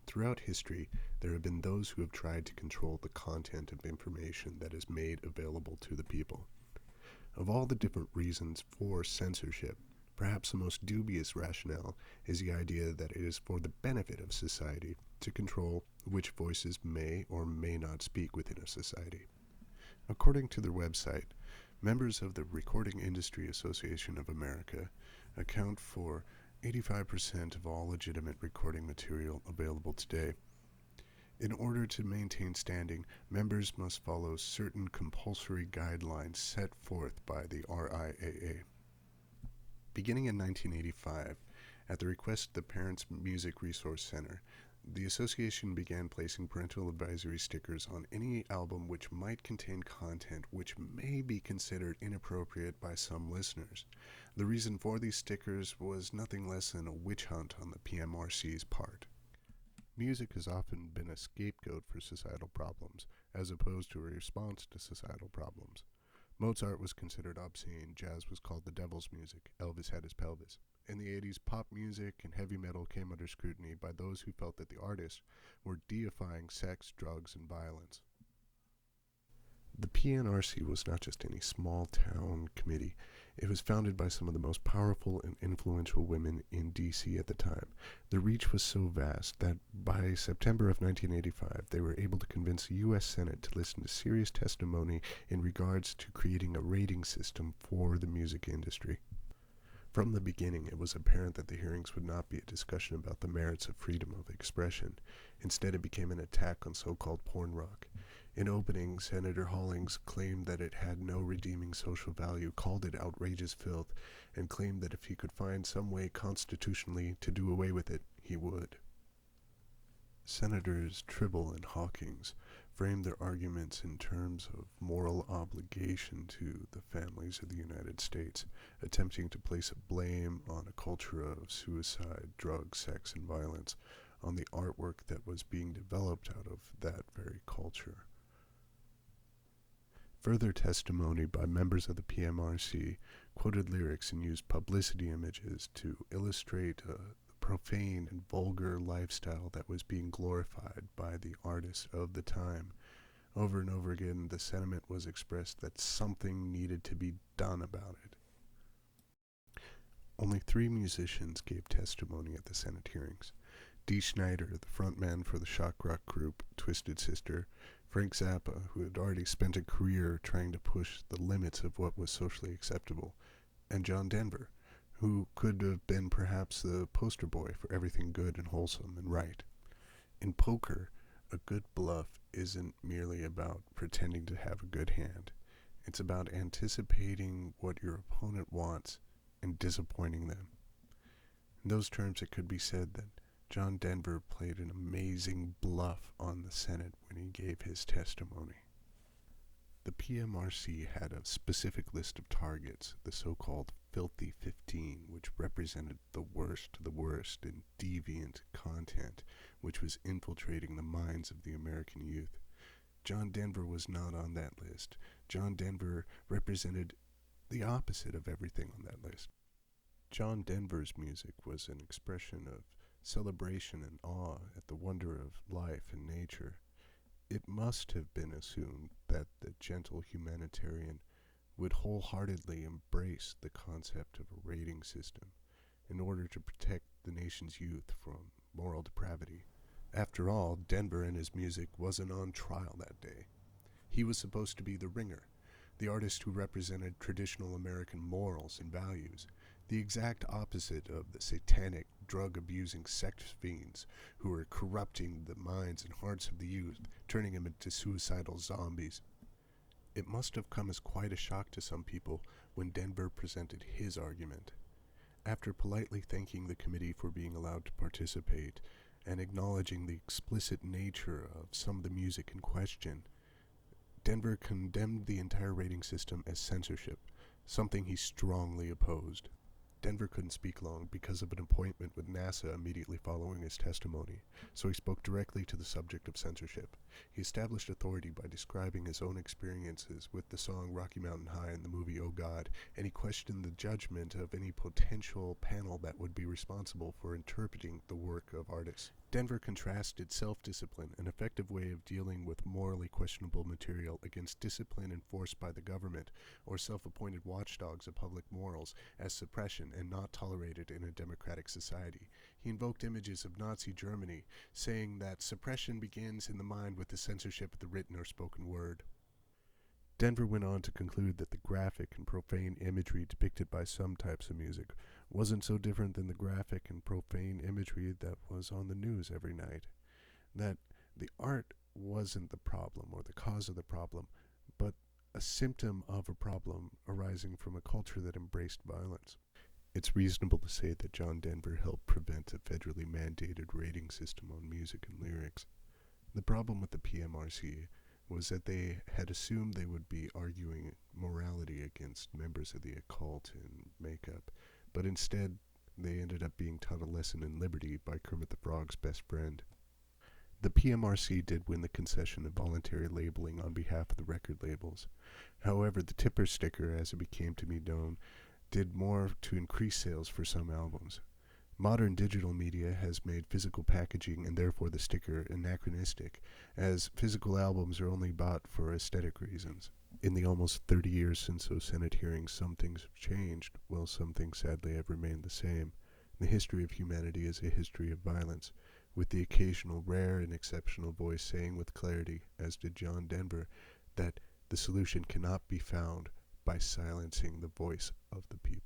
Throughout history, there have been those who have tried to control the content of information that is made available to the people. Of all the different reasons for censorship, perhaps the most dubious rationale is the idea that it is for the benefit of society to control which voices may or may not speak within a society. According to their website, members of the Recording Industry Association of America account for 85% of all legitimate recording material available today. In order to maintain standing, members must follow certain compulsory guidelines set forth by the RIAA. Beginning in 1985, at the request of the Parents Music Resource Center, the association began placing parental advisory stickers on any album which might contain content which may be considered inappropriate by some listeners. The reason for these stickers was nothing less than a witch hunt on the PMRC's part. Music has often been a scapegoat for societal problems, as opposed to a response to societal problems. Mozart was considered obscene, jazz was called the devil's music, Elvis had his pelvis. In the 80s, pop music and heavy metal came under scrutiny by those who felt that the artists were deifying sex, drugs, and violence. The PNRC was not just any small-town committee. It was founded by some of the most powerful and influential women in D.C. at the time. The reach was so vast that by September of 1985, they were able to convince the U.S. Senate to listen to serious testimony in regards to creating a rating system for the music industry. From the beginning, it was apparent that the hearings would not be a discussion about the merits of freedom of expression. Instead, it became an attack on so-called porn rock. In opening, Senator Hollings claimed that it had no redeeming social value, called it outrageous filth, and claimed that if he could find some way constitutionally to do away with it, he would. Senators Tribble and Hawkins framed their arguments in terms of moral obligation to the families of the United States, attempting to place a blame on a culture of suicide, drugs, sex, and violence on the artwork that was being developed out of that very culture. Further testimony by members of the PMRC quoted lyrics and used publicity images to illustrate the profane and vulgar lifestyle that was being glorified by the artists of the time. Over and over again, the sentiment was expressed that something needed to be done about it. Only 3 musicians gave testimony at the Senate hearings. Dee Snider, the frontman for the shock rock group Twisted Sister, Frank Zappa, who had already spent a career trying to push the limits of what was socially acceptable, and John Denver, who could have been perhaps the poster boy for everything good and wholesome and right. In poker, a good bluff isn't merely about pretending to have a good hand. It's about anticipating what your opponent wants and disappointing them. In those terms, it could be said that John Denver played an amazing bluff on the Senate when he gave his testimony. The PMRC had a specific list of targets, the so-called Filthy 15, which represented the worst and deviant content which was infiltrating the minds of the American youth. John Denver was not on that list. John Denver represented the opposite of everything on that list. John Denver's music was an expression of celebration and awe at the wonder of life and nature. It must have been assumed that the gentle humanitarian would wholeheartedly embrace the concept of a rating system in order to protect the nation's youth from moral depravity. After all, Denver and his music wasn't on trial that day. He was supposed to be the ringer, the artist who represented traditional American morals and values, the exact opposite of the satanic, drug-abusing sex fiends who were corrupting the minds and hearts of the youth, turning them into suicidal zombies. It must have come as quite a shock to some people when Denver presented his argument. After politely thanking the committee for being allowed to participate and acknowledging the explicit nature of some of the music in question, Denver condemned the entire rating system as censorship, something he strongly opposed. Denver couldn't speak long because of an appointment with NASA immediately following his testimony, so he spoke directly to the subject of censorship. He established authority by describing his own experiences with the song Rocky Mountain High in the movie Oh God, and he questioned the judgment of any potential panel that would be responsible for interpreting the work of artists. Denver contrasted self-discipline, an effective way of dealing with morally questionable material, against discipline enforced by the government or self-appointed watchdogs of public morals as suppression and not tolerated in a democratic society. He invoked images of Nazi Germany, saying that suppression begins in the mind with the censorship of the written or spoken word. Denver went on to conclude that the graphic and profane imagery depicted by some types of music wasn't so different than the graphic and profane imagery that was on the news every night. That the art wasn't the problem or the cause of the problem, but a symptom of a problem arising from a culture that embraced violence. It's reasonable to say that John Denver helped prevent a federally mandated rating system on music and lyrics. The problem with the PMRC was that they had assumed they would be arguing morality against members of the occult and makeup, but instead they ended up being taught a lesson in liberty by Kermit the Frog's best friend. The PMRC did win the concession of voluntary labeling on behalf of the record labels. However, the tipper sticker, as it became to be known, did more to increase sales for some albums. Modern digital media has made physical packaging and therefore the sticker anachronistic, as physical albums are only bought for aesthetic reasons. In the almost 30 years since those Senate hearings, some things have changed, while some things sadly have remained the same. The history of humanity is a history of violence, with the occasional rare and exceptional voice saying with clarity, as did John Denver, that the solution cannot be found by silencing the voice of the people.